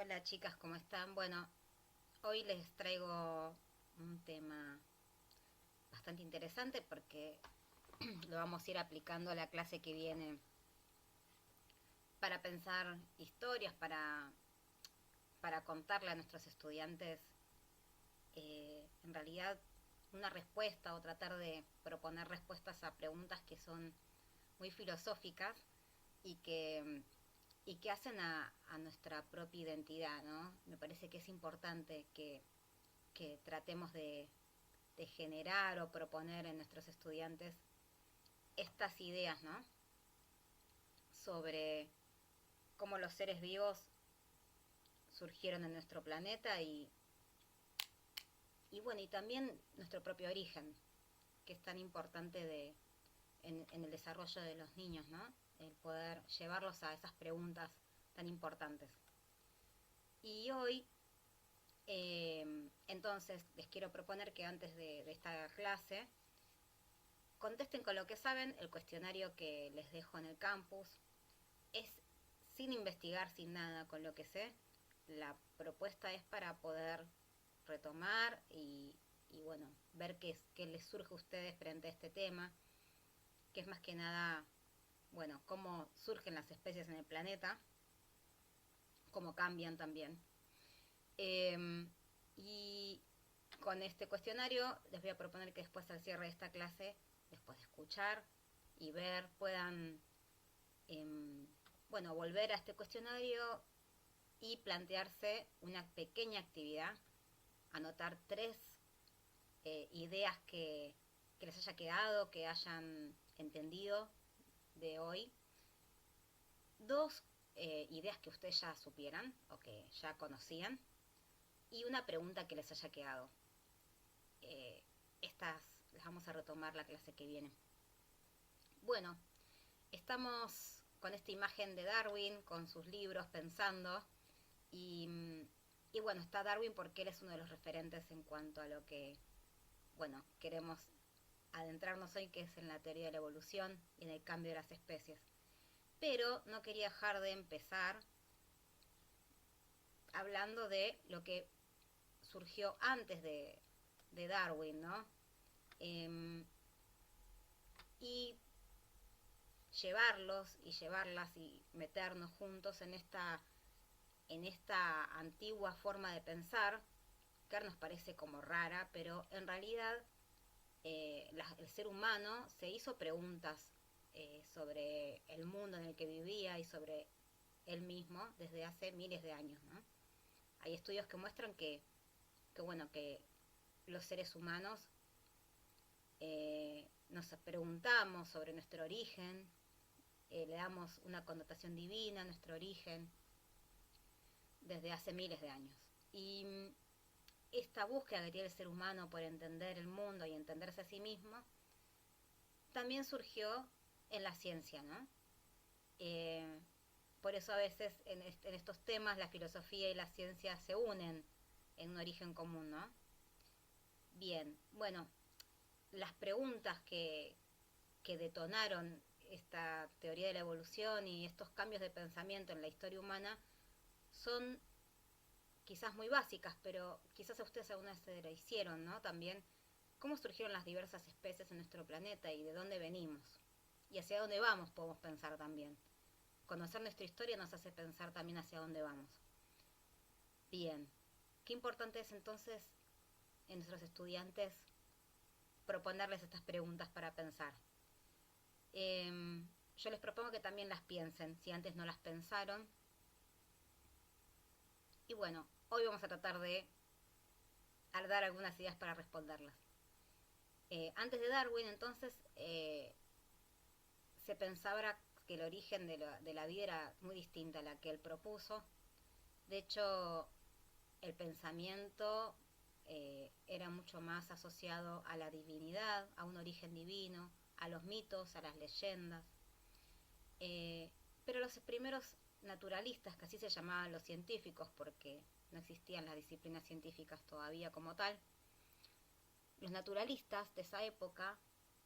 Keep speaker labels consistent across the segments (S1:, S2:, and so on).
S1: Hola chicas, ¿cómo están? Bueno, hoy les traigo un tema bastante interesante porque lo vamos a ir aplicando a la clase que viene para pensar historias, para contarle a nuestros estudiantes en realidad una respuesta o tratar de proponer respuestas a preguntas que son muy filosóficas y que hacen a nuestra propia identidad, ¿no? Me parece que es importante que tratemos de generar o proponer en nuestros estudiantes estas ideas, ¿no? Sobre cómo los seres vivos surgieron en nuestro planeta y bueno, y también nuestro propio origen, que es tan importante en el desarrollo de los niños, ¿no? El poder llevarlos a esas preguntas tan importantes. Y hoy, entonces, les quiero proponer que antes de esta clase contesten con lo que saben el cuestionario que les dejo en el campus. Es sin investigar, sin nada, con lo que sé. La propuesta es para poder retomar y bueno, ver qué les surge a ustedes frente a este tema, que es más que nada, bueno, cómo surgen las especies en el planeta, cómo cambian también. Y con este cuestionario les voy a proponer que después al cierre de esta clase, después de escuchar y ver, puedan, bueno, volver a este cuestionario y plantearse una pequeña actividad, anotar tres ideas que les haya quedado, que hayan entendido de hoy, dos ideas que ustedes ya supieran o que ya conocían y una pregunta que les haya quedado. Estas las vamos a retomar la clase que viene. Bueno, estamos con esta imagen de Darwin, con sus libros, pensando, y bueno, está Darwin porque él es uno de los referentes en cuanto a lo que, bueno, queremos adentrarnos hoy, que es en la teoría de la evolución y en el cambio de las especies. Pero no quería dejar de empezar hablando de lo que surgió antes de Darwin, ¿no? Y llevarlos y llevarlas y meternos juntos en esta antigua forma de pensar, que ahora nos parece como rara, pero en realidad el ser humano se hizo preguntas sobre el mundo en el que vivía y sobre él mismo desde hace miles de años, ¿no? Hay estudios que muestran que los seres humanos nos preguntamos sobre nuestro origen, le damos una connotación divina a nuestro origen desde hace miles de años. Y esta búsqueda que tiene el ser humano por entender el mundo y entenderse a sí mismo también surgió en la ciencia, ¿no? Por eso a veces en estos temas la filosofía y la ciencia se unen en un origen común, ¿no? Bien, bueno, las preguntas que detonaron esta teoría de la evolución y estos cambios de pensamiento en la historia humana son quizás muy básicas, pero quizás a ustedes alguna vez se la hicieron, ¿no? También, ¿cómo surgieron las diversas especies en nuestro planeta y de dónde venimos? Y hacia dónde vamos podemos pensar también. Conocer nuestra historia nos hace pensar también hacia dónde vamos. Bien, qué importante es entonces en nuestros estudiantes proponerles estas preguntas para pensar. Yo les propongo que también las piensen, si antes no las pensaron. Y bueno, hoy vamos a tratar de dar algunas ideas para responderlas. Antes de Darwin, entonces, se pensaba que el origen de la vida era muy distinta a la que él propuso. De hecho, el pensamiento era mucho más asociado a la divinidad, a un origen divino, a los mitos, a las leyendas. Pero los primeros naturalistas, que así se llamaban los científicos porque no existían las disciplinas científicas todavía como tal, los naturalistas de esa época,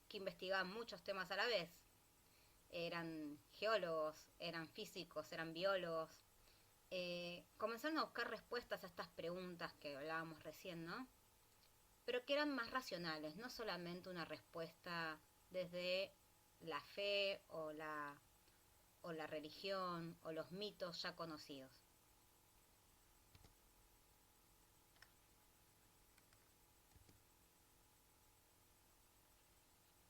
S1: que investigaban muchos temas a la vez, eran geólogos, eran físicos, eran biólogos, comenzaron a buscar respuestas a estas preguntas que hablábamos recién, ¿no? Pero que eran más racionales, no solamente una respuesta desde la fe o la religión o los mitos ya conocidos.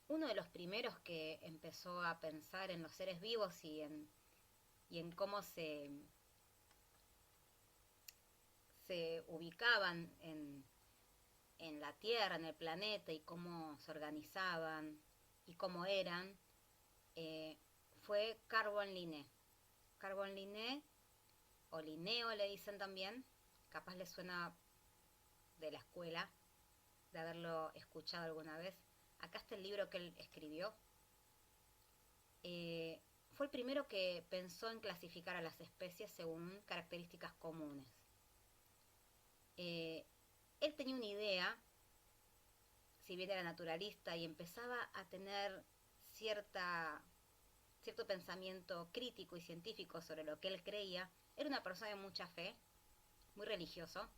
S1: Uno de los primeros que empezó a pensar en los seres vivos y en cómo se ubicaban en la Tierra, en el planeta, y cómo se organizaban y cómo eran, fue Carl Linné. Carl Linné, o Linneo le dicen también, capaz le suena de la escuela, de haberlo escuchado alguna vez. Acá está el libro que él escribió. Fue el primero que pensó en clasificar a las especies según características comunes. Él tenía una idea, si bien era naturalista y empezaba a tener cierto pensamiento crítico y científico sobre lo que él creía, era una persona de mucha fe, muy religioso,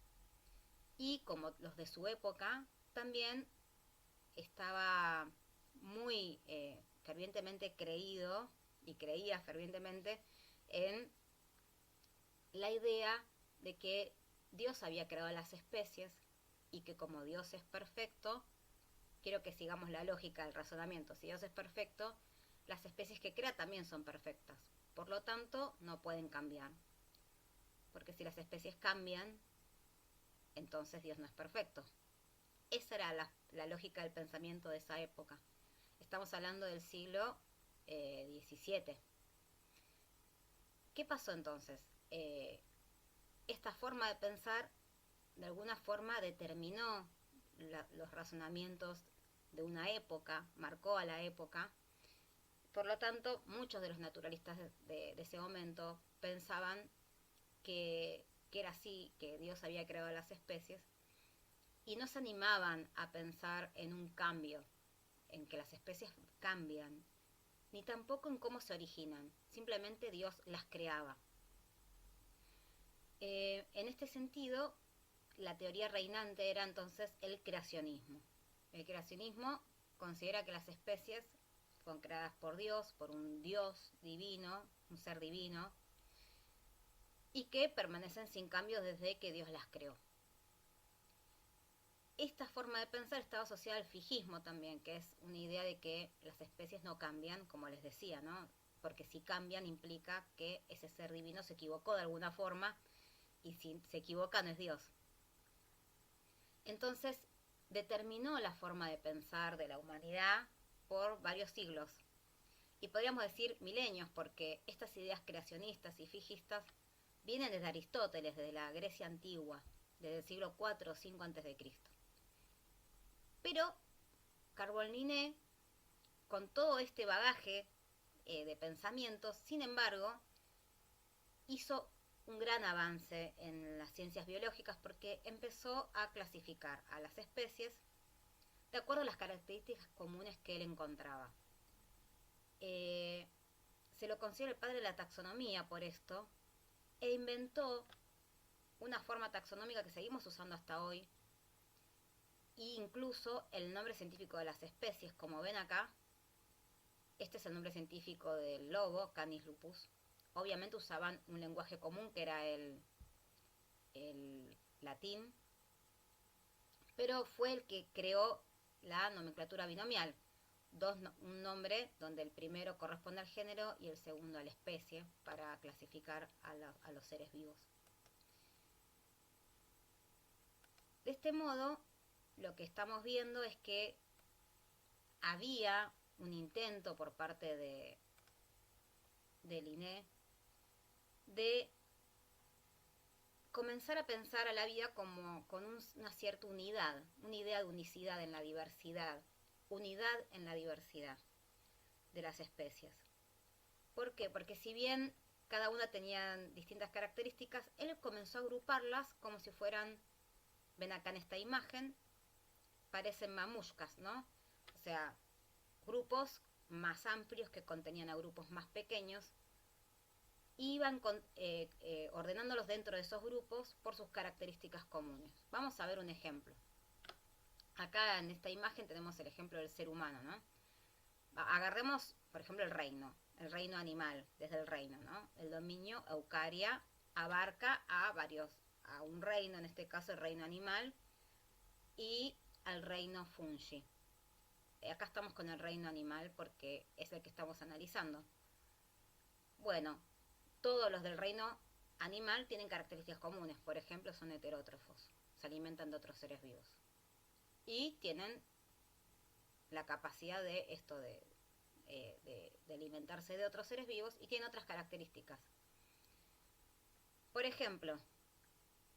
S1: y como los de su época, también estaba muy fervientemente creído y creía fervientemente en la idea de que Dios había creado las especies y que como Dios es perfecto, quiero que sigamos la lógica del razonamiento, si Dios es perfecto, las especies que crea también son perfectas, por lo tanto no pueden cambiar, porque si las especies cambian, entonces Dios no es perfecto. Esa era la lógica del pensamiento de esa época. Estamos hablando del siglo XVII. ¿Qué pasó entonces? Esta forma de pensar de alguna forma determinó los razonamientos de una época, marcó a la época. Por lo tanto, muchos de los naturalistas de ese momento pensaban que era así, que Dios había creado las especies, y no se animaban a pensar en un cambio, en que las especies cambian, ni tampoco en cómo se originan, simplemente Dios las creaba. En este sentido, la teoría reinante era entonces el creacionismo. El creacionismo considera que las especies fueron creadas por Dios, por un Dios divino, un ser divino, y que permanecen sin cambios desde que Dios las creó. Esta forma de pensar estaba asociada al fijismo también, que es una idea de que las especies no cambian, como les decía, ¿no? Porque si cambian implica que ese ser divino se equivocó de alguna forma, y si se equivoca no es Dios. Entonces determinó la forma de pensar de la humanidad por varios siglos. Y podríamos decir milenios, porque estas ideas creacionistas y fijistas vienen desde Aristóteles, desde la Grecia antigua, desde el siglo IV o V a.C. Pero Carl Linné, con todo este bagaje de pensamientos, sin embargo, hizo un gran avance en las ciencias biológicas porque empezó a clasificar a las especies de acuerdo a las características comunes que él encontraba. Se lo considera el padre de la taxonomía por esto, e inventó una forma taxonómica que seguimos usando hasta hoy, e incluso el nombre científico de las especies, como ven acá. Este es el nombre científico del lobo, Canis lupus. Obviamente usaban un lenguaje común que era el latín, pero fue el que creó la nomenclatura binomial. Un nombre donde el primero corresponde al género y el segundo a la especie para clasificar a los seres vivos. De este modo, lo que estamos viendo es que había un intento por parte de Linné de comenzar a pensar a la vida como con una cierta unidad, una idea de unicidad en la diversidad, unidad en la diversidad de las especies. ¿Por qué? Porque si bien cada una tenía distintas características, él comenzó a agruparlas como si fueran, ven acá en esta imagen, parecen mamushkas, ¿no? O sea, grupos más amplios que contenían a grupos más pequeños, iban ordenándolos dentro de esos grupos por sus características comunes. Vamos a ver un ejemplo. Acá en esta imagen tenemos el ejemplo del ser humano, ¿no? Agarremos, por ejemplo, el reino animal, desde el reino, ¿no? El dominio Eukarya abarca a un reino, en este caso el reino animal, y al reino Fungi. Acá estamos con el reino animal porque es el que estamos analizando. Bueno, todos los del reino animal tienen características comunes, por ejemplo, son heterótrofos, se alimentan de otros seres vivos. Y tienen la capacidad de alimentarse de otros seres vivos y tienen otras características. Por ejemplo,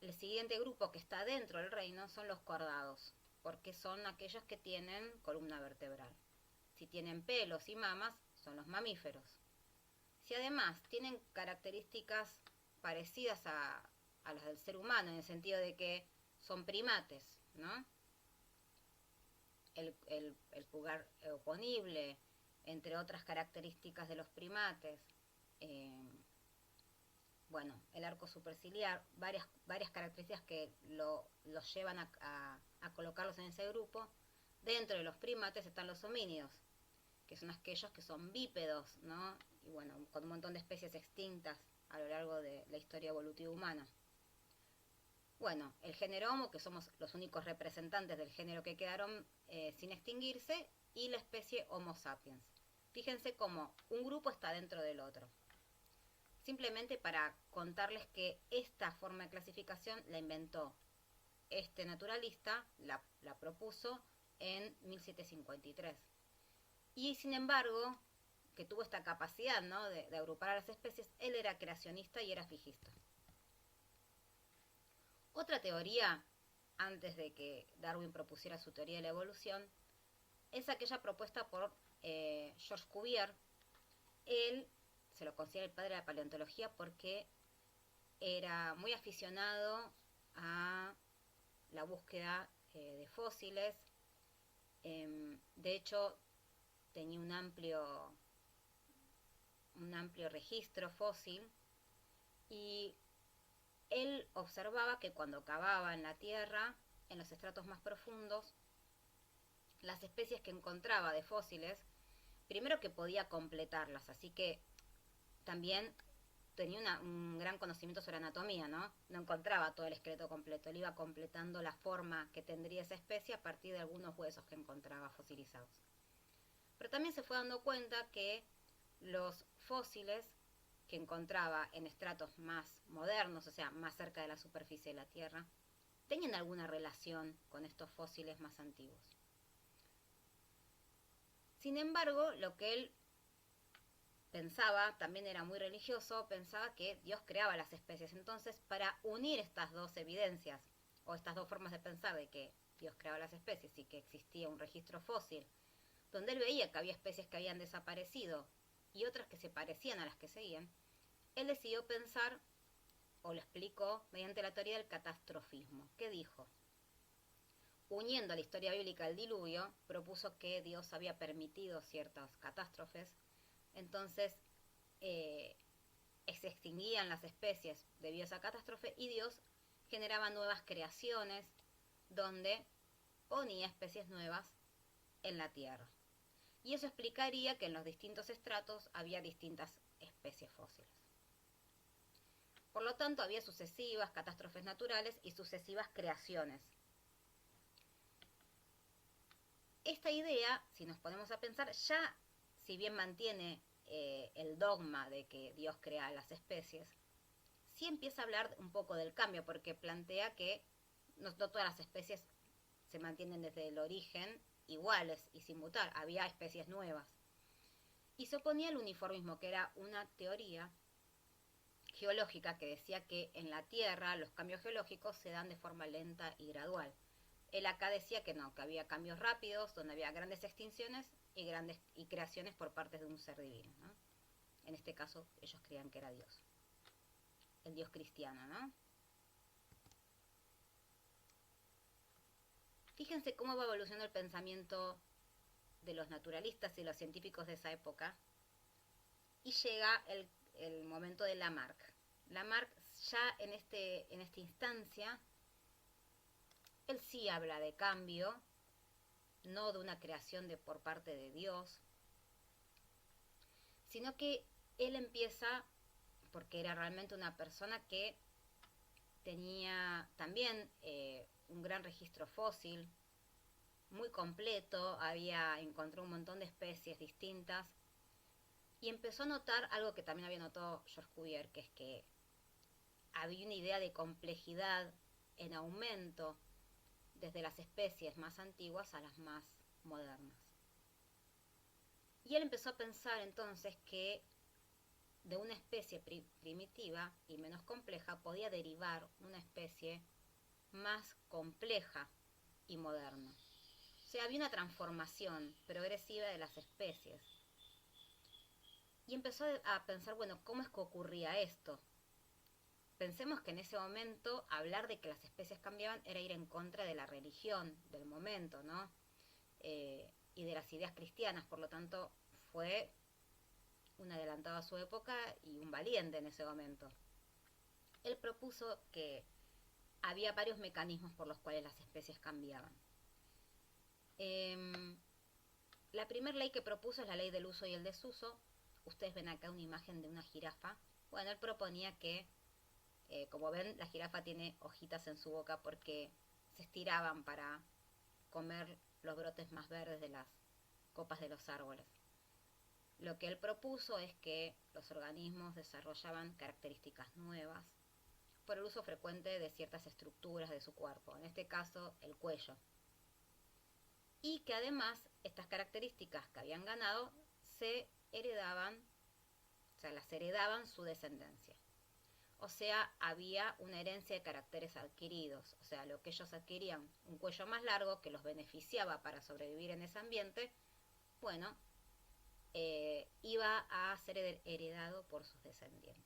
S1: el siguiente grupo que está dentro del reino son los cordados, porque son aquellos que tienen columna vertebral. Si tienen pelos y mamas, son los mamíferos. Si además tienen características parecidas a las del ser humano, en el sentido de que son primates, ¿no? El pulgar oponible, entre otras características de los primates, bueno, el arco superciliar, varias características que los llevan a colocarlos en ese grupo. Dentro de los primates están los homínidos, que son aquellos que son bípedos, ¿no? Y bueno, con un montón de especies extintas a lo largo de la historia evolutiva humana. Bueno, el género Homo, que somos los únicos representantes del género que quedaron sin extinguirse, y la especie Homo sapiens. Fíjense cómo un grupo está dentro del otro. Simplemente para contarles que esta forma de clasificación la inventó este naturalista, la propuso en 1753. Y sin embargo, que tuvo esta capacidad, ¿no?, de agrupar a las especies, él era creacionista y era fijista. Otra teoría, antes de que Darwin propusiera su teoría de la evolución, es aquella propuesta por Georges Cuvier. Él se lo considera el padre de la paleontología porque era muy aficionado a la búsqueda de fósiles. De hecho, tenía un amplio registro fósil, y él observaba que cuando cavaba en la tierra, en los estratos más profundos, las especies que encontraba de fósiles, primero que podía completarlas, así que también tenía un gran conocimiento sobre anatomía, ¿no? No encontraba todo el esqueleto completo, él iba completando la forma que tendría esa especie a partir de algunos huesos que encontraba fosilizados. Pero también se fue dando cuenta que los fósiles que encontraba en estratos más modernos, o sea, más cerca de la superficie de la Tierra, tenían alguna relación con estos fósiles más antiguos. Sin embargo, lo que él pensaba, también era muy religioso, pensaba que Dios creaba las especies. Entonces, para unir estas dos evidencias, o estas dos formas de pensar de que Dios creaba las especies y que existía un registro fósil, donde él veía que había especies que habían desaparecido y otras que se parecían a las que seguían, él decidió pensar, o lo explicó mediante la teoría del catastrofismo. ¿Qué dijo? Uniendo a la historia bíblica el diluvio, propuso que Dios había permitido ciertas catástrofes. Entonces se extinguían las especies debido a esa catástrofe y Dios generaba nuevas creaciones donde ponía especies nuevas en la tierra. Y eso explicaría que en los distintos estratos había distintas especies fósiles. Por lo tanto, había sucesivas catástrofes naturales y sucesivas creaciones. Esta idea, si nos ponemos a pensar, ya si bien mantiene el dogma de que Dios crea las especies, sí empieza a hablar un poco del cambio, porque plantea que no todas las especies se mantienen desde el origen iguales y sin mutar, había especies nuevas. Y se oponía al uniformismo, que era una teoría geológica que decía que en la Tierra los cambios geológicos se dan de forma lenta y gradual. Él acá decía que no, que había cambios rápidos, donde había grandes extinciones y creaciones por parte de un ser divino, ¿no? En este caso, ellos creían que era Dios, el Dios cristiano, ¿no? Fíjense cómo va evolucionando el pensamiento de los naturalistas y los científicos de esa época, y llega el momento de Lamarck. Lamarck ya en esta instancia, él sí habla de cambio, no de una creación por parte de Dios, sino que él empieza, porque era realmente una persona que tenía también un gran registro fósil, muy completo, encontró un montón de especies distintas, y empezó a notar algo que también había notado George Cuvier, que es que había una idea de complejidad en aumento desde las especies más antiguas a las más modernas. Y él empezó a pensar entonces que de una especie primitiva y menos compleja podía derivar una especie más compleja y moderna. O sea, había una transformación progresiva de las especies. Y empezó a pensar, bueno, ¿cómo es que ocurría esto? Pensemos que en ese momento hablar de que las especies cambiaban era ir en contra de la religión del momento, ¿no? Y de las ideas cristianas, por lo tanto fue un adelantado a su época y un valiente en ese momento. Él propuso que había varios mecanismos por los cuales las especies cambiaban. La primera ley que propuso es la ley del uso y el desuso. Ustedes ven acá una imagen de una jirafa. Bueno, él proponía que, como ven, la jirafa tiene hojitas en su boca porque se estiraban para comer los brotes más verdes de las copas de los árboles. Lo que él propuso es que los organismos desarrollaban características nuevas por el uso frecuente de ciertas estructuras de su cuerpo, en este caso el cuello. Y que además estas características que habían ganado se heredaban, o sea, las heredaban su descendencia. O sea, había una herencia de caracteres adquiridos, o sea, lo que ellos adquirían, un cuello más largo que los beneficiaba para sobrevivir en ese ambiente, bueno, iba a ser heredado por sus descendientes.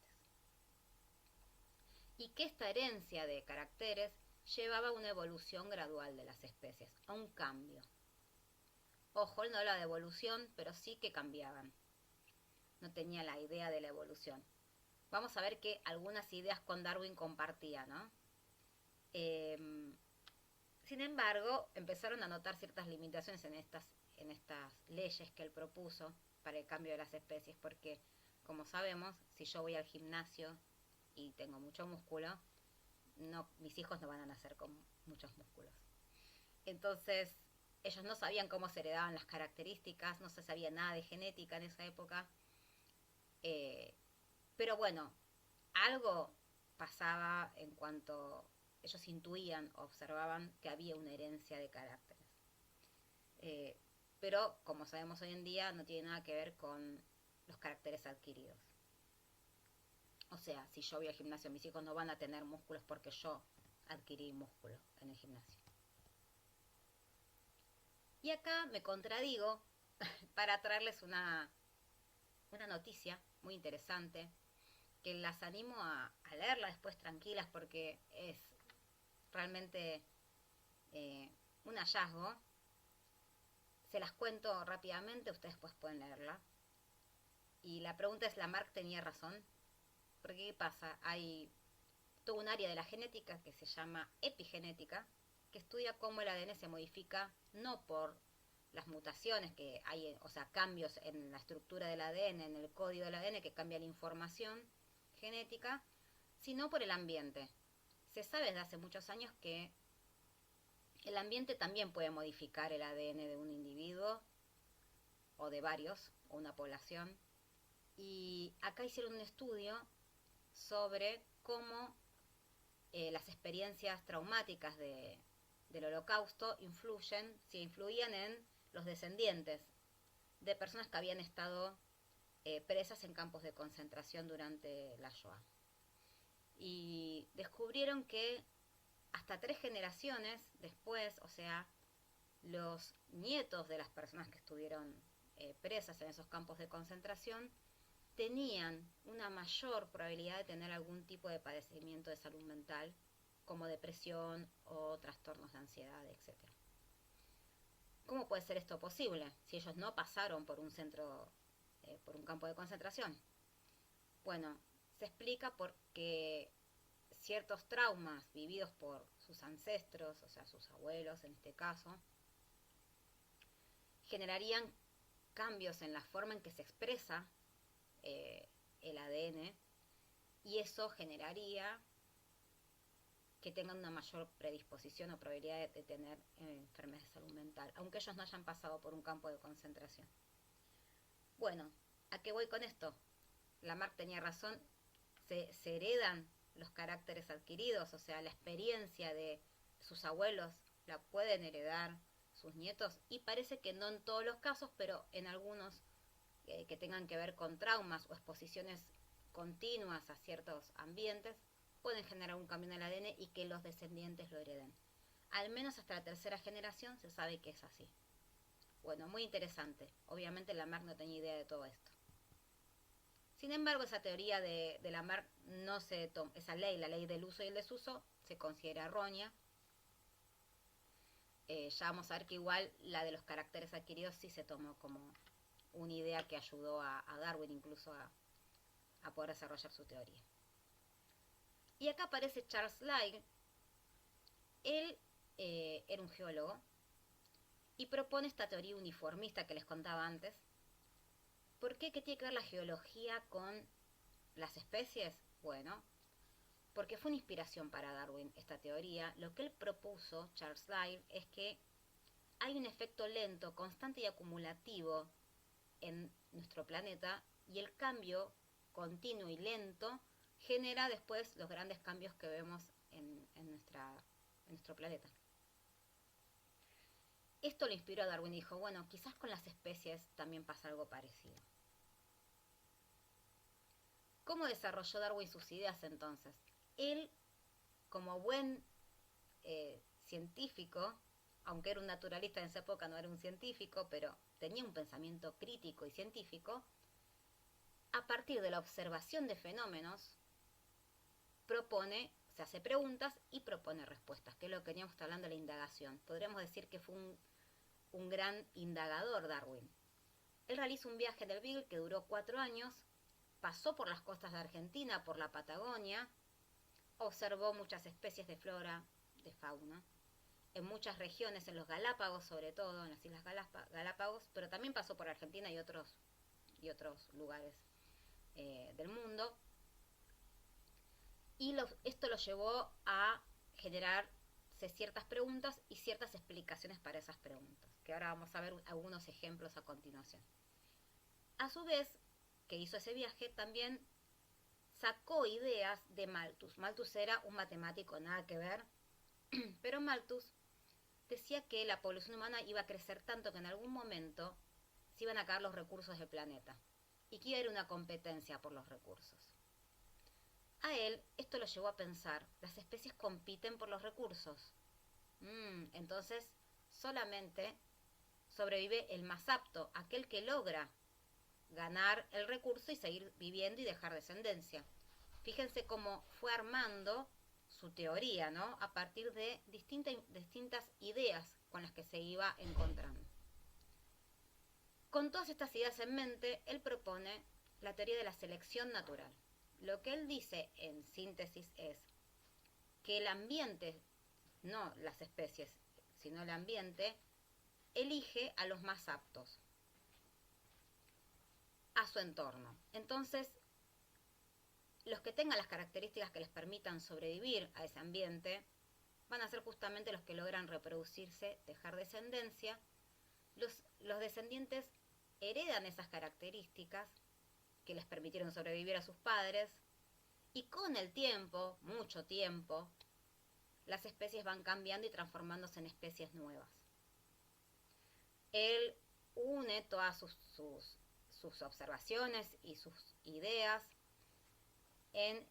S1: Y que esta herencia de caracteres llevaba a una evolución gradual de las especies, a un cambio. Ojo, él no habla de evolución, pero sí que cambiaban. No tenía la idea de la evolución. Vamos a ver que algunas ideas con Darwin compartía, ¿no? Sin embargo, empezaron a notar ciertas limitaciones en estas leyes que él propuso para el cambio de las especies, porque, como sabemos, si yo voy al gimnasio y tengo mucho músculo, mis hijos no van a nacer con muchos músculos. Entonces, ellos no sabían cómo se heredaban las características, no se sabía nada de genética en esa época. Pero bueno, algo pasaba en cuanto ellos intuían, observaban que había una herencia de caracteres. Pero, como sabemos hoy en día, no tiene nada que ver con los caracteres adquiridos. O sea, si yo voy al gimnasio, mis hijos no van a tener músculos porque yo adquirí músculo en el gimnasio. Y acá me contradigo para traerles una noticia muy interesante que las animo a leerla después tranquilas porque es realmente un hallazgo. Se las cuento rápidamente, ustedes pues pueden leerla. Y la pregunta es, ¿Lamarck tenía razón? Porque ¿qué pasa? Hay todo un área de la genética que se llama epigenética, que estudia cómo el ADN se modifica no por las mutaciones que hay, o sea, cambios en la estructura del ADN, en el código del ADN que cambia la información genética, sino por el ambiente. Se sabe desde hace muchos años que el ambiente también puede modificar el ADN de un individuo o de varios, o una población. Y acá hicieron un estudio sobre cómo las experiencias traumáticas del Holocausto influían en los descendientes de personas que habían estado presas en campos de concentración durante la Shoah. Y descubrieron que hasta 3 generaciones después, o sea, los nietos de las personas que estuvieron presas en esos campos de concentración, tenían una mayor probabilidad de tener algún tipo de padecimiento de salud mental, como depresión o trastornos de ansiedad, etc. ¿Cómo puede ser esto posible si ellos no pasaron por un centro, por un campo de concentración? Bueno, se explica porque ciertos traumas vividos por sus ancestros, o sea, sus abuelos en este caso, generarían cambios en la forma en que se expresa el ADN, y eso generaría que tengan una mayor predisposición o probabilidad de tener enfermedades de salud mental, aunque ellos no hayan pasado por un campo de concentración. Bueno, ¿a qué voy con esto? Lamarck tenía razón, se heredan los caracteres adquiridos, o sea, la experiencia de sus abuelos la pueden heredar sus nietos, y parece que no en todos los casos, pero en algunos que tengan que ver con traumas o exposiciones continuas a ciertos ambientes, pueden generar un cambio en el ADN y que los descendientes lo hereden. Al menos hasta la tercera generación se sabe que es así. Bueno, muy interesante. Obviamente Lamarck no tenía idea de todo esto. Sin embargo, esa teoría de Lamarck no se toma, esa ley, la ley del uso y el desuso, se considera errónea. Ya vamos a ver que igual la de los caracteres adquiridos sí se tomó como una idea que ayudó a Darwin incluso a poder desarrollar su teoría. Y acá aparece Charles Lyell. Él era un geólogo y propone esta teoría uniformista que les contaba antes. ¿Por qué? ¿Qué tiene que ver la geología con las especies? Bueno, porque fue una inspiración para Darwin esta teoría. Lo que él propuso, Charles Lyell, es que hay un efecto lento, constante y acumulativo en nuestro planeta, y el cambio continuo y lento genera después los grandes cambios que vemos en nuestro planeta. Esto le inspiró a Darwin y dijo, bueno, quizás con las especies también pasa algo parecido. ¿Cómo desarrolló Darwin sus ideas entonces? Él, como buen científico, aunque era un naturalista en esa época, no era un científico, pero tenía un pensamiento crítico y científico, a partir de la observación de fenómenos, se hace preguntas y propone respuestas, que es lo que veníamos hablando de la indagación. Podríamos decir que fue un gran indagador Darwin. Él realizó un viaje del Beagle que duró 4 años, pasó por las costas de Argentina, por la Patagonia, observó muchas especies de flora, de fauna, en muchas regiones, en los Galápagos sobre todo, en las Islas Galápagos, pero también pasó por Argentina y otros lugares del mundo. Y esto lo llevó a generar ciertas preguntas y ciertas explicaciones para esas preguntas, que ahora vamos a ver algunos ejemplos a continuación. A su vez, que hizo ese viaje, también sacó ideas de Malthus. Malthus era un matemático, nada que ver, pero Malthus decía que la población humana iba a crecer tanto que en algún momento se iban a acabar los recursos del planeta y que iba a haber una competencia por los recursos. A él esto lo llevó a pensar, las especies compiten por los recursos. Entonces solamente sobrevive el más apto, aquel que logra ganar el recurso y seguir viviendo y dejar descendencia. Fíjense cómo fue armando su teoría, ¿no? A partir de distintas ideas con las que se iba encontrando. Con todas estas ideas en mente, él propone la teoría de la selección natural. Lo que él dice en síntesis es que el ambiente, no las especies, sino el ambiente, elige a los más aptos a su entorno. Entonces, los que tengan las características que les permitan sobrevivir a ese ambiente van a ser justamente los que logran reproducirse, dejar descendencia. Los descendientes heredan esas características que les permitieron sobrevivir a sus padres, y con el tiempo, mucho tiempo, las especies van cambiando y transformándose en especies nuevas. Él une todas sus observaciones y sus ideas en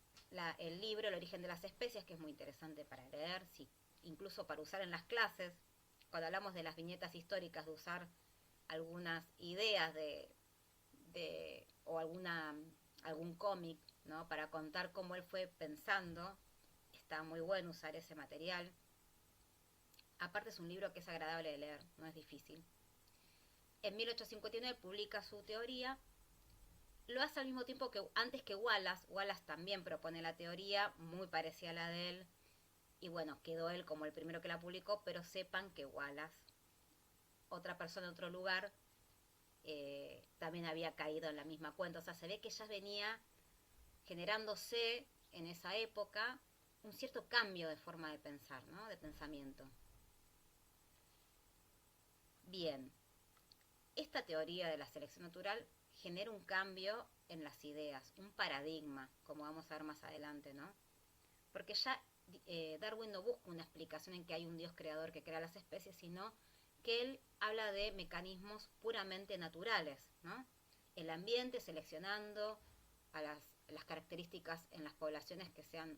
S1: el libro El origen de las especies, que es muy interesante para leer, incluso para usar en las clases, cuando hablamos de las viñetas históricas, de usar algunas ideas o algún cómic, ¿no? Para contar cómo él fue pensando. Está muy bueno usar ese material. Aparte es un libro que es agradable de leer, no es difícil. En 1859 publica su teoría lo hace al mismo tiempo que antes que Wallace. Wallace también propone la teoría muy parecida a la de él. Y bueno, quedó él como el primero que la publicó, pero sepan que Wallace, otra persona en otro lugar, también había caído en la misma cuenta. O sea, se ve que ya venía generándose en esa época un cierto cambio de forma de pensar, ¿no? De pensamiento. Bien, esta teoría de la selección natural genera un cambio en las ideas, un paradigma, como vamos a ver más adelante, ¿no? Porque ya Darwin no busca una explicación en que hay un Dios creador que crea las especies, sino que él habla de mecanismos puramente naturales, ¿no? El ambiente seleccionando a las características en las poblaciones que sean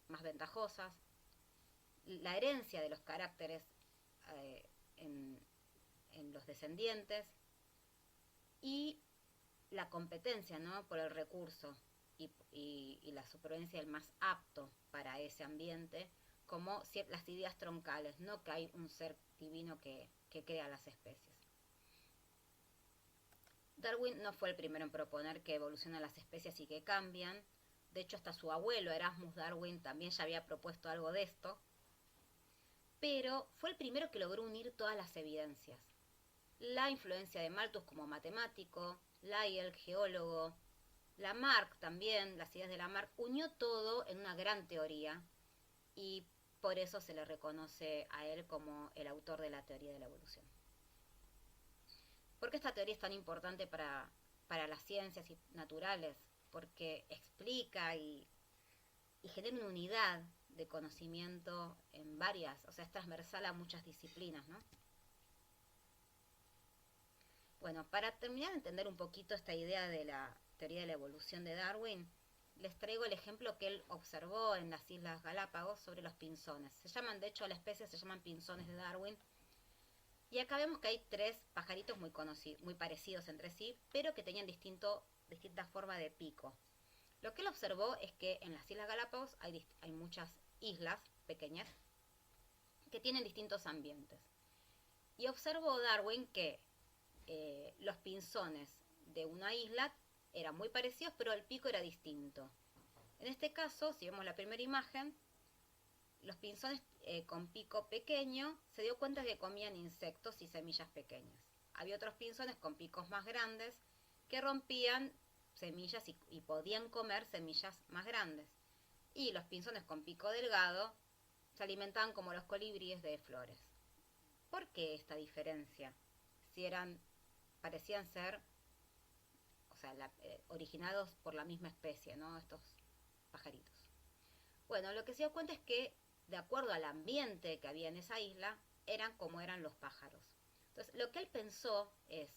S1: más ventajosas, la herencia de los caracteres eh, en, en los descendientes y la competencia, ¿no? Por el recurso y la supervivencia del más apto para ese ambiente, como las ideas troncales, no que hay un ser divino que crea las especies. Darwin no fue el primero en proponer que evolucionan las especies y que cambian. De hecho, hasta su abuelo, Erasmus Darwin, también ya había propuesto algo de esto. Pero fue el primero que logró unir todas las evidencias. La influencia de Malthus como matemático, Lyell, geólogo, Lamarck también, las ideas de Lamarck, unió todo en una gran teoría y por eso se le reconoce a él como el autor de la teoría de la evolución. ¿Por qué esta teoría es tan importante para las ciencias naturales? Porque explica y genera una unidad de conocimiento en varias, o sea, es transversal a muchas disciplinas, ¿no? Bueno, para terminar de entender un poquito esta idea de la teoría de la evolución de Darwin, les traigo el ejemplo que él observó en las Islas Galápagos sobre los pinzones. Se llaman, de hecho, la especie se llaman pinzones de Darwin. Y acá vemos que hay tres pajaritos muy parecidos entre sí, pero que tenían distinta forma de pico. Lo que él observó es que en las Islas Galápagos hay muchas islas pequeñas que tienen distintos ambientes. Y observó Darwin que los pinzones de una isla eran muy parecidos, pero el pico era distinto. En este caso, si vemos la primera imagen, los pinzones con pico pequeño se dio cuenta que comían insectos y semillas pequeñas. Había otros pinzones con picos más grandes que rompían semillas y podían comer semillas más grandes. Y los pinzones con pico delgado se alimentaban como los colibríes de flores. ¿Por qué esta diferencia? Si parecían ser, o sea, originados por la misma especie, ¿no? Estos pajaritos. Bueno, lo que se dio cuenta es que, de acuerdo al ambiente que había en esa isla, eran como eran los pájaros. Entonces, lo que él pensó es,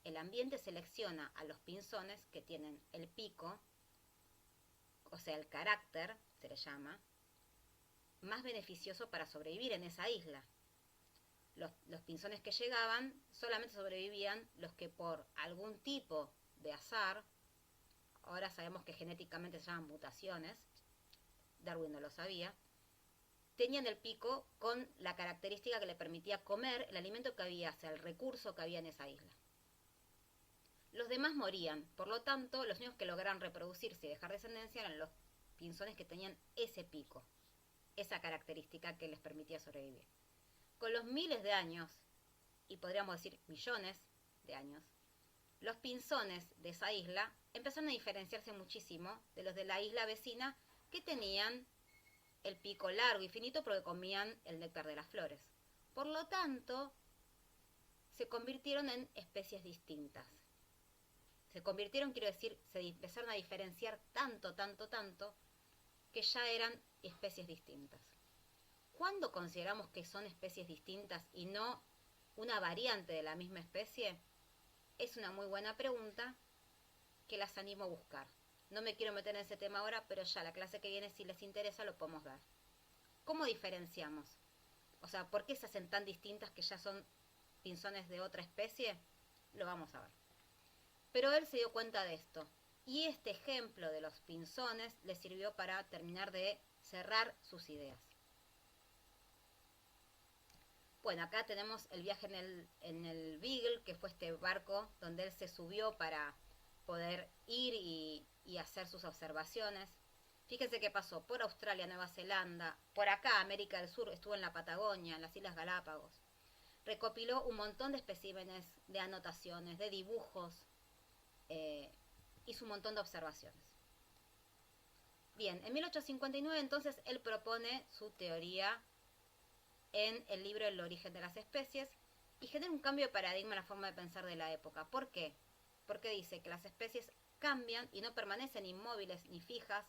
S1: el ambiente selecciona a los pinzones que tienen el pico, o sea, el carácter, se le llama, más beneficioso para sobrevivir en esa isla. Los pinzones que llegaban solamente sobrevivían los que por algún tipo de azar, ahora sabemos que genéticamente se llaman mutaciones, Darwin no lo sabía, tenían el pico con la característica que le permitía comer el alimento que había, o sea, el recurso que había en esa isla. Los demás morían, por lo tanto, los únicos que lograron reproducirse y dejar descendencia eran los pinzones que tenían ese pico, esa característica que les permitía sobrevivir. Con los miles de años, y podríamos decir millones de años, los pinzones de esa isla empezaron a diferenciarse muchísimo de los de la isla vecina que tenían el pico largo y finito porque comían el néctar de las flores. Por lo tanto, se convirtieron en especies distintas. Se convirtieron, quiero decir, se empezaron a diferenciar tanto, que ya eran especies distintas. ¿Cuándo consideramos que son especies distintas y no una variante de la misma especie? Es una muy buena pregunta que las animo a buscar. No me quiero meter en ese tema ahora, pero ya la clase que viene, si les interesa, lo podemos ver. ¿Cómo diferenciamos? O sea, ¿por qué se hacen tan distintas que ya son pinzones de otra especie? Lo vamos a ver. Pero él se dio cuenta de esto. Y este ejemplo de los pinzones le sirvió para terminar de cerrar sus ideas. Bueno, acá tenemos el viaje en el Beagle, que fue este barco donde él se subió para poder ir y hacer sus observaciones. Fíjense qué pasó por Australia, Nueva Zelanda, por acá, América del Sur, estuvo en la Patagonia, en las Islas Galápagos. Recopiló un montón de especímenes, de anotaciones, de dibujos, hizo un montón de observaciones. Bien, en 1859 entonces él propone su teoría en el libro El origen de las especies y genera un cambio de paradigma en la forma de pensar de la época. ¿Por qué? Porque dice que las especies cambian y no permanecen inmóviles ni fijas,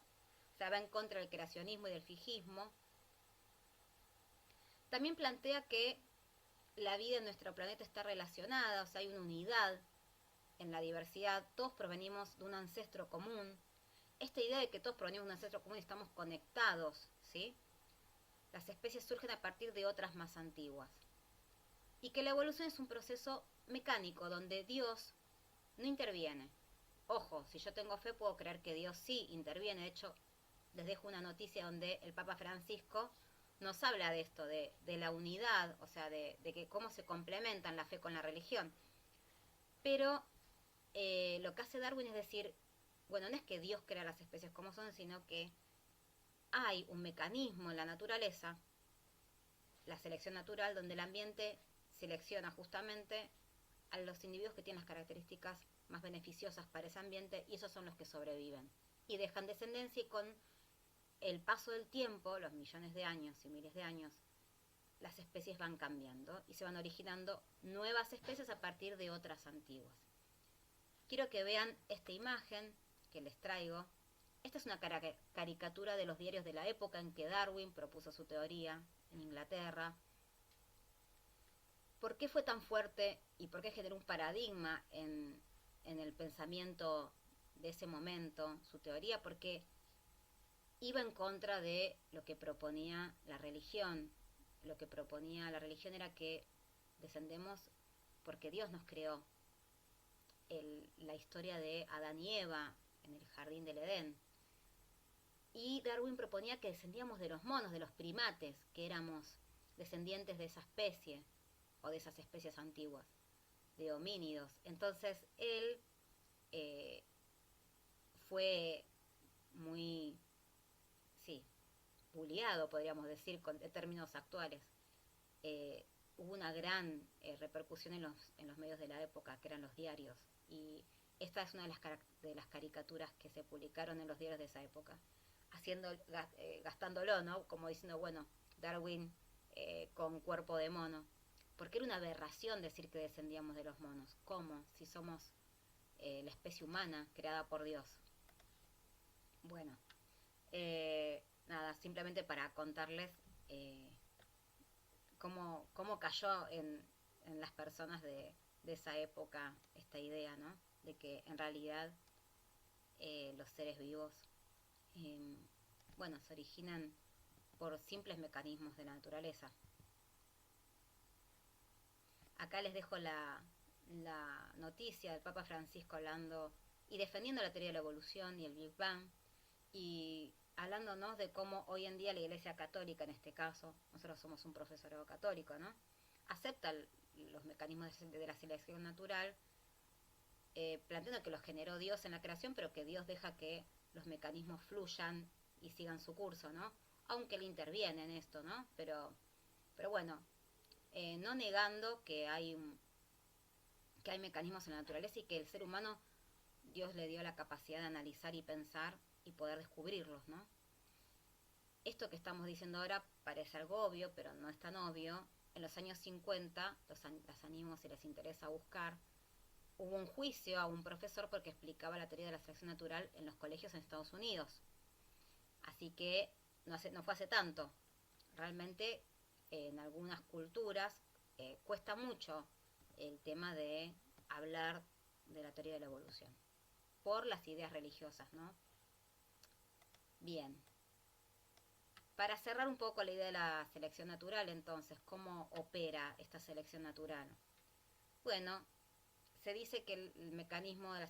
S1: o sea, va en contra del creacionismo y del fijismo. También plantea que la vida en nuestro planeta está relacionada, o sea, hay una unidad en la diversidad, todos provenimos de un ancestro común. Esta idea de que todos provenimos de un ancestro común y estamos conectados, ¿sí? Las especies surgen a partir de otras más antiguas. Y que la evolución es un proceso mecánico donde Dios no interviene. Ojo, si yo tengo fe puedo creer que Dios sí interviene. De hecho, les dejo una noticia donde el Papa Francisco nos habla de esto, de la unidad, o sea, de que cómo se complementan la fe con la religión. Pero lo que hace Darwin es decir, bueno, no es que Dios crea las especies como son, sino que hay un mecanismo en la naturaleza, la selección natural, donde el ambiente selecciona justamente a los individuos que tienen las características más beneficiosas para ese ambiente y esos son los que sobreviven y dejan descendencia y con el paso del tiempo, los millones de años y miles de años, las especies van cambiando y se van originando nuevas especies a partir de otras antiguas. Quiero que vean esta imagen que les traigo. Esta es una caricatura de los diarios de la época en que Darwin propuso su teoría en Inglaterra. ¿Por qué fue tan fuerte y por qué generó un paradigma en el pensamiento de ese momento su teoría? Porque iba en contra de lo que proponía la religión. Lo que proponía la religión era que descendemos porque Dios nos creó. La historia de Adán y Eva en el jardín del Edén. Y Darwin proponía que descendíamos de los monos, de los primates, que éramos descendientes de esa especie o de esas especies antiguas, de homínidos. Entonces él fue muy, sí, bulliado, podríamos decir, con términos actuales. Hubo una gran repercusión en los medios de la época, que eran los diarios, y esta es una de las caricaturas que se publicaron en los diarios de esa época, gastándolo, ¿no? Como diciendo, bueno, Darwin con cuerpo de mono, porque era una aberración decir que descendíamos de los monos. ¿Cómo? Si somos la especie humana creada por Dios. Bueno, nada, simplemente para contarles cómo cayó en las personas de esa época esta idea, ¿no? De que en realidad los seres vivos, bueno, se originan por simples mecanismos de la naturaleza. Acá les dejo la noticia del Papa Francisco hablando y defendiendo la teoría de la evolución y el Big Bang, y hablándonos de cómo hoy en día la Iglesia Católica, en este caso, nosotros somos un profesorado católico, ¿no? Acepta los mecanismos de la selección natural, planteando que los generó Dios en la creación, pero que Dios deja que los mecanismos fluyan y sigan su curso, ¿no? Aunque él interviene en esto, ¿no? Pero bueno, no negando que hay mecanismos en la naturaleza y que el ser humano, Dios le dio la capacidad de analizar y pensar y poder descubrirlos, ¿no? Esto que estamos diciendo ahora parece algo obvio, pero no es tan obvio. En los años 50, los animo si les interesa buscar, hubo un juicio a un profesor porque explicaba la teoría de la selección natural en los colegios en Estados Unidos. Así que no fue hace tanto. Realmente en algunas culturas cuesta mucho el tema de hablar de la teoría de la evolución por las ideas religiosas, ¿no? Bien. Para cerrar un poco la idea de la selección natural, entonces, ¿cómo opera esta selección natural? Bueno, se dice que el mecanismo de la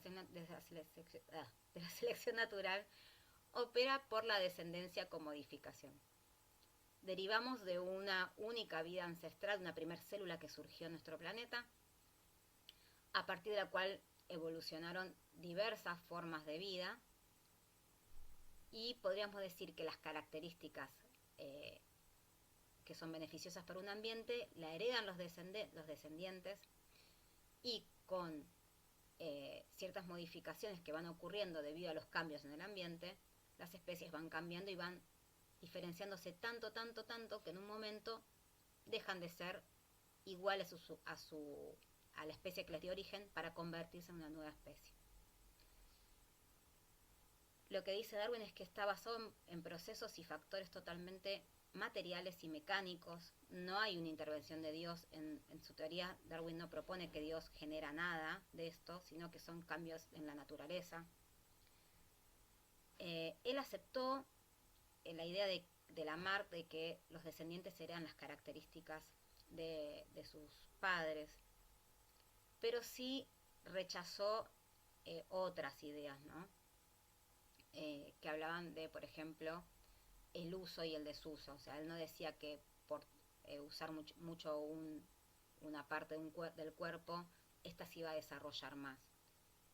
S1: selección natural opera por la descendencia con modificación. Derivamos de una única vida ancestral, una primer célula que surgió en nuestro planeta, a partir de la cual evolucionaron diversas formas de vida y podríamos decir que las características que son beneficiosas para un ambiente la heredan los descendientes y con ciertas modificaciones que van ocurriendo debido a los cambios en el ambiente, las especies van cambiando y van diferenciándose tanto que en un momento dejan de ser iguales a la especie que les dio origen para convertirse en una nueva especie. Lo que dice Darwin es que está basado en procesos y factores totalmente materiales y mecánicos. No hay una intervención de Dios en su teoría. Darwin no propone que Dios genera nada de esto, sino que son cambios en la naturaleza. Él aceptó la idea de Lamarck de que los descendientes serían las características de sus padres, pero sí rechazó otras ideas, ¿no? Que hablaban de, por ejemplo, el uso y el desuso. O sea, él no decía que por usar mucho una parte del cuerpo, esta se iba a desarrollar más.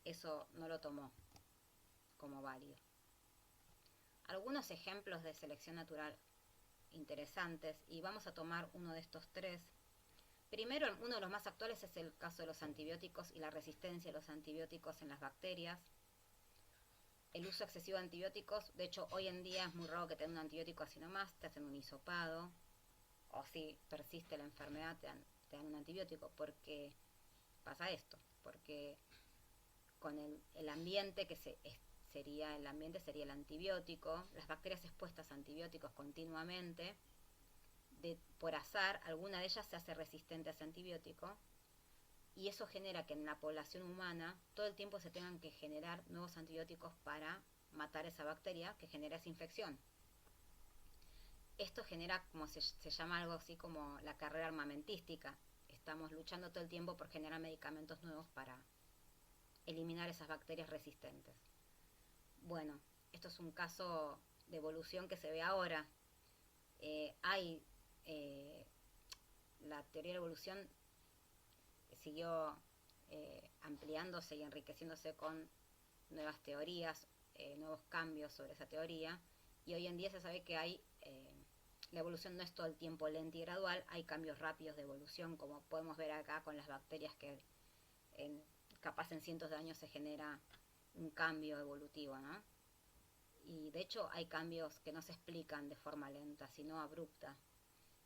S1: Eso no lo tomó como válido. Algunos ejemplos de selección natural interesantes, y vamos a tomar uno de estos tres. Primero, uno de los más actuales es el caso de los antibióticos y la resistencia a los antibióticos en las bacterias. El uso excesivo de antibióticos, de hecho hoy en día es muy raro que te den un antibiótico así nomás, te hacen un hisopado, o si persiste la enfermedad te dan un antibiótico, porque pasa esto, porque con el ambiente sería el antibiótico, las bacterias expuestas a antibióticos continuamente, por azar, alguna de ellas se hace resistente a ese antibiótico, y eso genera que en la población humana todo el tiempo se tengan que generar nuevos antibióticos para matar esa bacteria que genera esa infección. Esto genera, como se llama algo así como la carrera armamentística. Estamos luchando todo el tiempo por generar medicamentos nuevos para eliminar esas bacterias resistentes. Bueno, esto es un caso de evolución que se ve ahora. La teoría de la evolución siguió ampliándose y enriqueciéndose con nuevas teorías, nuevos cambios sobre esa teoría, y hoy en día se sabe que la evolución no es todo el tiempo lenta y gradual, hay cambios rápidos de evolución, como podemos ver acá con las bacterias que capaz en cientos de años se genera un cambio evolutivo, ¿no? Y de hecho hay cambios que no se explican de forma lenta, sino abrupta.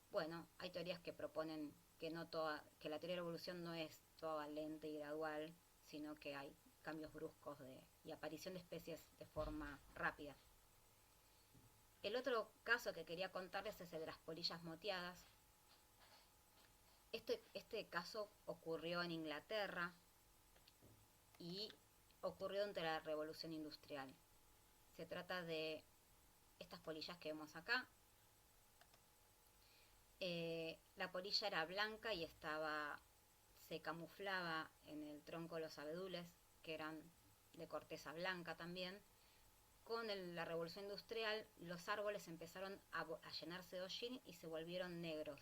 S1: Bueno, hay teorías que proponen que la teoría de la evolución no es toda lenta y gradual, sino que hay cambios bruscos y aparición de especies de forma rápida. El otro caso que quería contarles es el de las polillas moteadas. Este caso ocurrió en Inglaterra y ocurrió durante la Revolución Industrial. Se trata de estas polillas que vemos acá. La polilla era blanca y se camuflaba en el tronco de los abedules, que eran de corteza blanca también. Con la revolución industrial, los árboles empezaron a llenarse de hollín y se volvieron negros.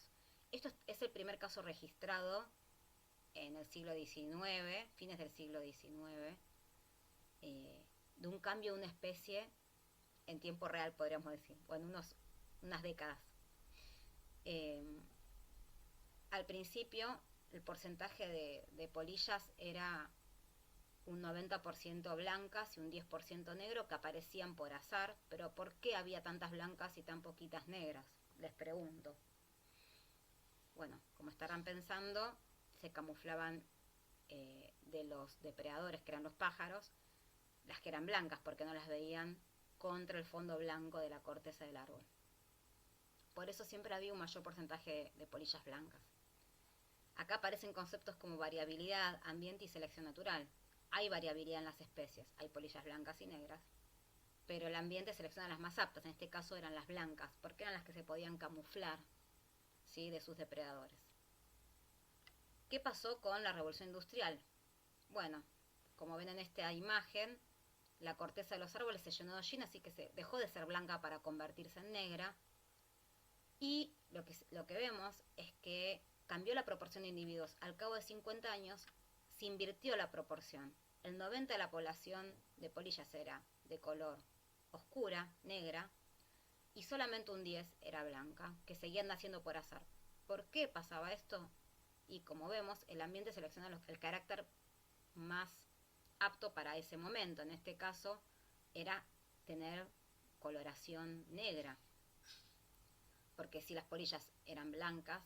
S1: Esto es el primer caso registrado en el siglo XIX, fines del siglo XIX, de un cambio de una especie en tiempo real, podríamos decir, o en unas décadas. Al principio, el porcentaje de polillas era un 90% blancas y un 10% negro que aparecían por azar, pero ¿por qué había tantas blancas y tan poquitas negras? Les pregunto. Bueno, como estarán pensando, se camuflaban de los depredadores, que eran los pájaros, las que eran blancas, porque no las veían contra el fondo blanco de la corteza del árbol. Por eso siempre había un mayor porcentaje de polillas blancas. Acá aparecen conceptos como variabilidad, ambiente y selección natural. Hay variabilidad en las especies, hay polillas blancas y negras, pero el ambiente selecciona las más aptas, en este caso eran las blancas, porque eran las que se podían camuflar, ¿sí?, de sus depredadores. ¿Qué pasó con la revolución industrial? Bueno, como ven en esta imagen, la corteza de los árboles se llenó de hollín, así que se dejó de ser blanca para convertirse en negra, y lo que vemos es que cambió la proporción de individuos. Al cabo de 50 años se invirtió la proporción. el 90% de la población de polillas era de color oscura, negra, y solamente un 10 era blanca, que seguían naciendo por azar. ¿Por qué pasaba esto? Y como vemos, el ambiente selecciona el carácter más apto para ese momento. En este caso era tener coloración negra, porque si las polillas eran blancas,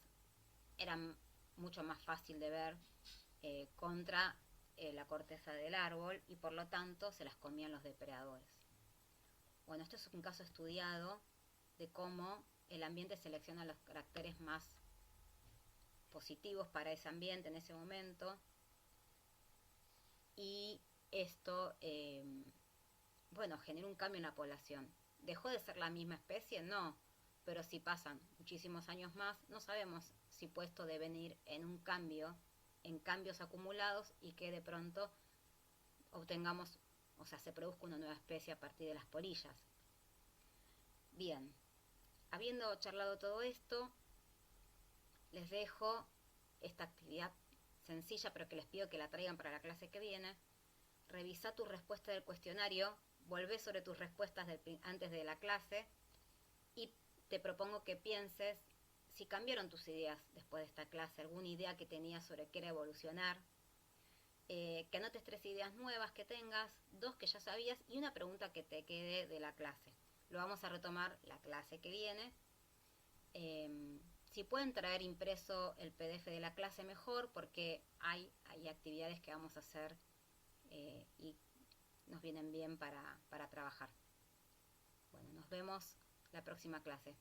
S1: eran mucho más fácil de ver contra la corteza del árbol y por lo tanto se las comían los depredadores. Bueno, esto es un caso estudiado de cómo el ambiente selecciona los caracteres más positivos para ese ambiente en ese momento, y esto bueno, genera un cambio en la población. ¿Dejó de ser la misma especie? No, pero si pasan muchísimos años más, no sabemos si puede esto devenir en un cambio, en cambios acumulados, y que de pronto obtengamos, o sea, se produzca una nueva especie a partir de las polillas. Bien, habiendo charlado todo esto, les dejo esta actividad sencilla, pero que les pido que la traigan para la clase que viene. Revisa tu respuesta del cuestionario, volvé sobre tus respuestas antes de la clase, y te propongo que pienses si cambiaron tus ideas después de esta clase, alguna idea que tenías sobre qué era evolucionar, que anotes 3 ideas nuevas que tengas, 2 que ya sabías y una pregunta que te quede de la clase. Lo vamos a retomar la clase que viene. Si pueden traer impreso el PDF de la clase, mejor, porque hay actividades que vamos a hacer y nos vienen bien para trabajar. Bueno, nos vemos la próxima clase.